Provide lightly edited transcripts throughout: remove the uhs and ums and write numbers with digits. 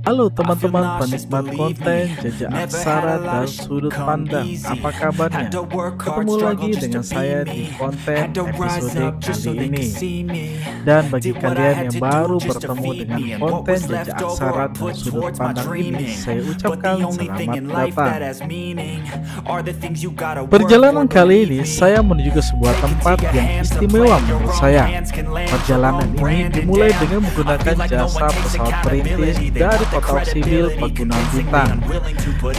Halo teman-teman penikmat konten Jejak Aksara dan Sudut Pandang. Apa kabarnya? Ketemu lagi dengan saya di konten episode kali ini. Dan bagi kalian yang baru bertemu dengan konten Jejak Aksara dan Sudut Pandang ini, saya ucapkan selamat datang. Perjalanan kali ini saya menuju ke sebuah tempat yang istimewa menurut saya. Perjalanan ini dimulai dengan menggunakan jasa pesawat perintis dari kota Oksibil Pagunungan Bintang.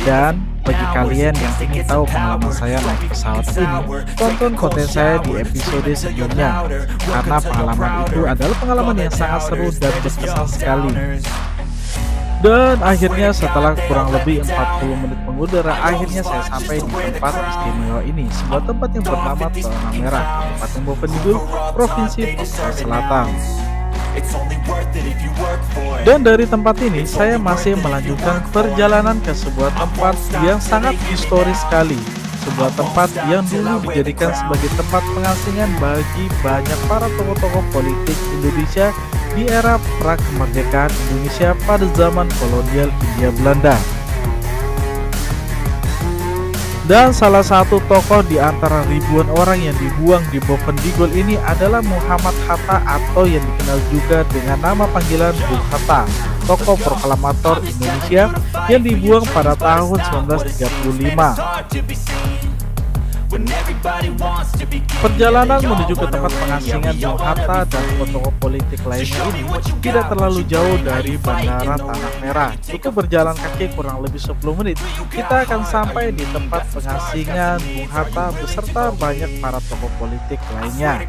Dan bagi kalian yang ingin tahu pengalaman saya naik pesawat ini, tonton konten saya di episode sebelumnya, karena pengalaman itu adalah pengalaman yang sangat seru dan berkesan sekali. Dan akhirnya setelah kurang lebih 40 menit mengudara, akhirnya saya sampai di tempat istimewa ini, sebuah tempat yang bernama Tanah Merah, Kabupaten Bovendigul, Provinsi Papua Selatan. Dan dari tempat ini saya masih melanjutkan perjalanan ke sebuah tempat yang sangat historis sekali. Sebuah tempat yang dulu dijadikan sebagai tempat pengasingan bagi banyak para tokoh-tokoh politik Indonesia di era pra-kemerdekaan Indonesia pada zaman kolonial Hindia Belanda. Dan salah satu tokoh di antara ribuan orang yang dibuang di Bovendigul ini adalah Muhammad Hatta, atau yang dikenal juga dengan nama panggilan Bung Hatta, tokoh proklamator Indonesia yang dibuang pada tahun 1935. Perjalanan menuju ke tempat pengasingan Bung Hatta dan tokoh politik lainnya ini tidak terlalu jauh dari Bandara Tanah Merah. Cukup berjalan kaki kurang lebih 10 menit, kita akan sampai di tempat pengasingan Bung Hatta beserta banyak para tokoh politik lainnya.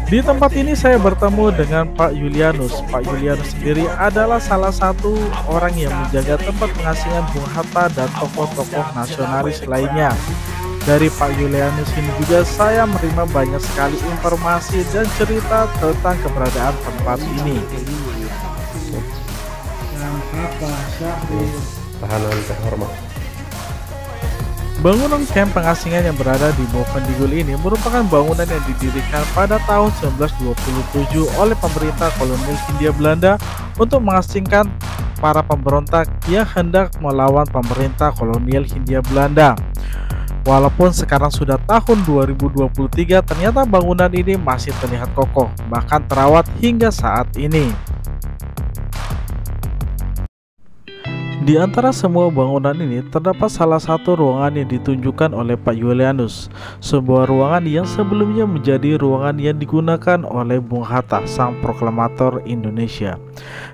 Di tempat ini saya bertemu dengan Pak Julianus. Pak Julianus sendiri adalah salah satu orang yang menjaga tempat pengasingan Bung Hatta dan tokoh-tokoh nasionalis lainnya. Dari Pak Julianus ini juga saya menerima banyak sekali informasi dan cerita tentang keberadaan tempat ini. Tahanan terhormat. Bangunan kamp pengasingan yang berada di Bovendigul ini merupakan bangunan yang didirikan pada tahun 1927 oleh pemerintah kolonial Hindia Belanda untuk mengasingkan para pemberontak yang hendak melawan pemerintah kolonial Hindia Belanda. Walaupun sekarang sudah tahun 2023, ternyata bangunan ini masih terlihat kokoh, bahkan terawat hingga saat ini. Di antara semua bangunan ini terdapat salah satu ruangan yang ditunjukkan oleh Pak Julianus, sebuah ruangan yang sebelumnya menjadi ruangan yang digunakan oleh Bung Hatta, sang proklamator Indonesia.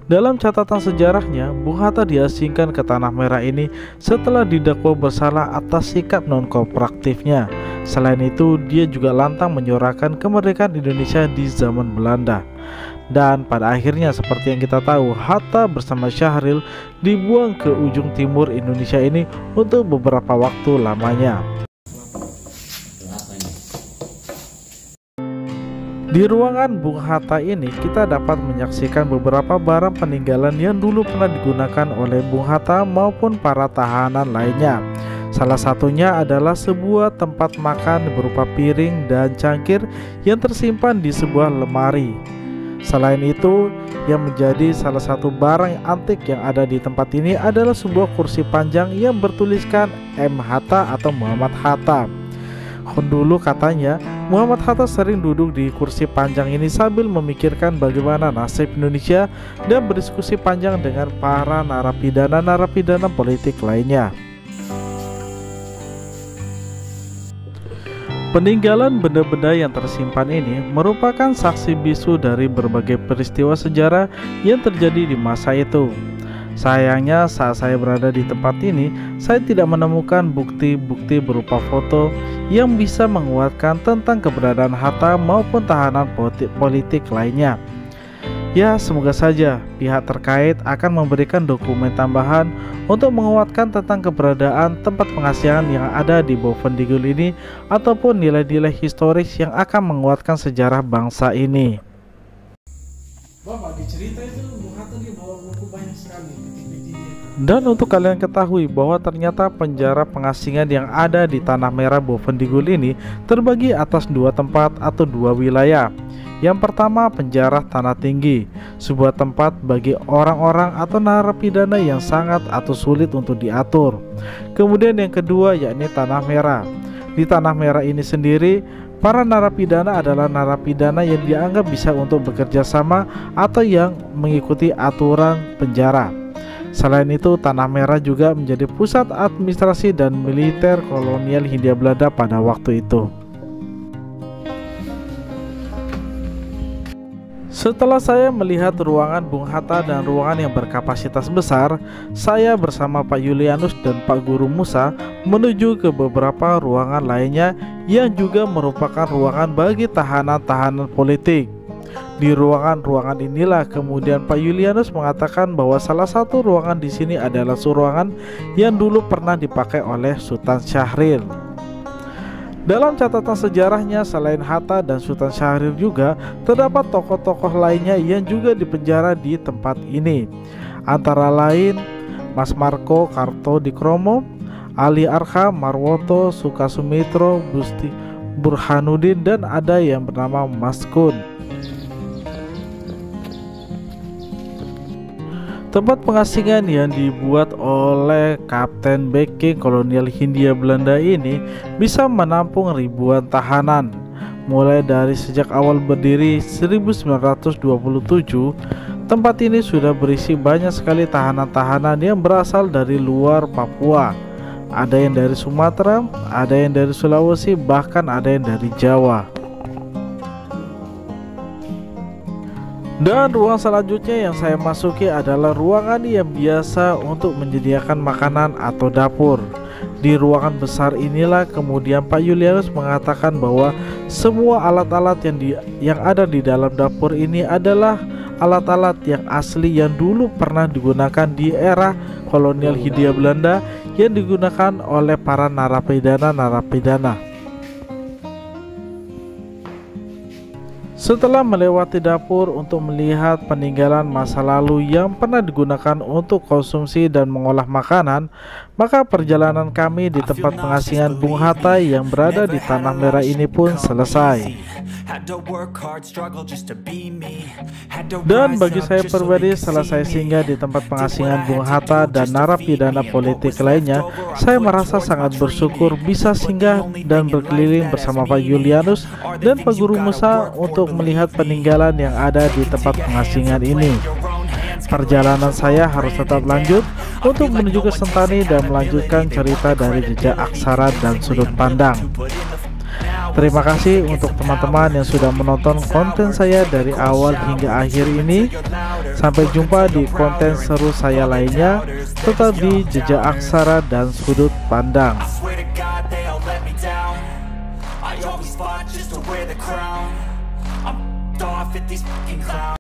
Dalam catatan sejarahnya, Bung Hatta diasingkan ke Tanah Merah ini setelah didakwa bersalah atas sikap non-kooperatifnya. Selain itu, dia juga lantang menyuarakan kemerdekaan Indonesia di zaman Belanda. Dan pada akhirnya seperti yang kita tahu, Hatta bersama Syahril dibuang ke ujung timur Indonesia ini untuk beberapa waktu lamanya. Di ruangan Bung Hatta ini kita dapat menyaksikan beberapa barang peninggalan yang dulu pernah digunakan oleh Bung Hatta maupun para tahanan lainnya. Salah satunya adalah sebuah tempat makan berupa piring dan cangkir yang tersimpan di sebuah lemari. Selain itu, yang menjadi salah satu barang antik yang ada di tempat ini adalah sebuah kursi panjang yang bertuliskan M. Hatta atau Muhammad Hatta. Dulu katanya Muhammad Hatta sering duduk di kursi panjang ini sambil memikirkan bagaimana nasib Indonesia dan berdiskusi panjang dengan para narapidana politik lainnya. Peninggalan benda-benda yang tersimpan ini merupakan saksi bisu dari berbagai peristiwa sejarah yang terjadi di masa itu. Sayangnya saat saya berada di tempat ini, saya tidak menemukan bukti-bukti berupa foto yang bisa menguatkan tentang keberadaan Hatta maupun tahanan politik lainnya. Ya, semoga saja pihak terkait akan memberikan dokumen tambahan untuk menguatkan tentang keberadaan tempat pengasihan yang ada di Bovendigul ini, ataupun nilai-nilai historis yang akan menguatkan sejarah bangsa ini. Bapak, di cerita itu Bung Hatta dia bawa buku banyak sekali, peti-petinya. Dan untuk kalian ketahui bahwa ternyata penjara pengasingan yang ada di Tanah Merah Bovendigul ini terbagi atas dua tempat atau dua wilayah. Yang pertama, penjara Tanah Tinggi, sebuah tempat bagi orang-orang atau narapidana yang sangat atau sulit untuk diatur. Kemudian yang kedua yakni Tanah Merah. Di Tanah Merah ini sendiri, para narapidana adalah narapidana yang dianggap bisa untuk bekerja sama atau yang mengikuti aturan penjara. Selain itu, Tanah Merah juga menjadi pusat administrasi dan militer kolonial Hindia Belanda pada waktu itu. Setelah saya melihat ruangan Bung Hatta dan ruangan yang berkapasitas besar, saya bersama Pak Julianus dan Pak Guru Musa menuju ke beberapa ruangan lainnya yang juga merupakan ruangan bagi tahanan-tahanan politik. Di ruangan-ruangan inilah kemudian Pak Julianus mengatakan bahwa salah satu ruangan di sini adalah ruangan yang dulu pernah dipakai oleh Sultan Syahrir. Dalam catatan sejarahnya, selain Hatta dan Sultan Syahrir juga terdapat tokoh-tokoh lainnya yang juga dipenjara di tempat ini. Antara lain Mas Marco Kartodikromo, Ali Arkham, Marwoto, Sukasumitro, Gusti Burhanuddin, dan ada yang bernama Mas Kun. Tempat pengasingan yang dibuat oleh Kapten Becking kolonial Hindia Belanda ini bisa menampung ribuan tahanan. Mulai dari sejak awal berdiri 1927, tempat ini sudah berisi banyak sekali tahanan-tahanan yang berasal dari luar Papua. Ada yang dari Sumatera, ada yang dari Sulawesi, bahkan ada yang dari Jawa. Dan ruang selanjutnya yang saya masuki adalah ruangan yang biasa untuk menyediakan makanan atau dapur. Di ruangan besar inilah kemudian Pak Julianus mengatakan bahwa semua alat-alat yang ada di dalam dapur ini adalah alat-alat yang asli yang dulu pernah digunakan di era kolonial Hindia Belanda yang digunakan oleh para narapidana. Setelah melewati dapur untuk melihat peninggalan masa lalu yang pernah digunakan untuk konsumsi dan mengolah makanan, maka perjalanan kami di tempat pengasingan Bung Hatta yang berada di Tanah Merah ini pun selesai. Dan bagi saya pribadi, setelah saya singgah di tempat pengasingan Bung Hatta dan narapidana politik lainnya, saya merasa sangat bersyukur bisa singgah dan berkeliling bersama Pak Julianus dan Pak Guru Musa untuk melihat peninggalan yang ada di tempat pengasingan ini. Perjalanan saya harus tetap lanjut untuk menuju ke Sentani dan melanjutkan cerita dari jejak aksara dan sudut pandang. Terima kasih untuk teman-teman yang sudah menonton konten saya dari awal hingga akhir ini. Sampai jumpa di konten seru saya lainnya, tetap di jejak aksara dan sudut pandang.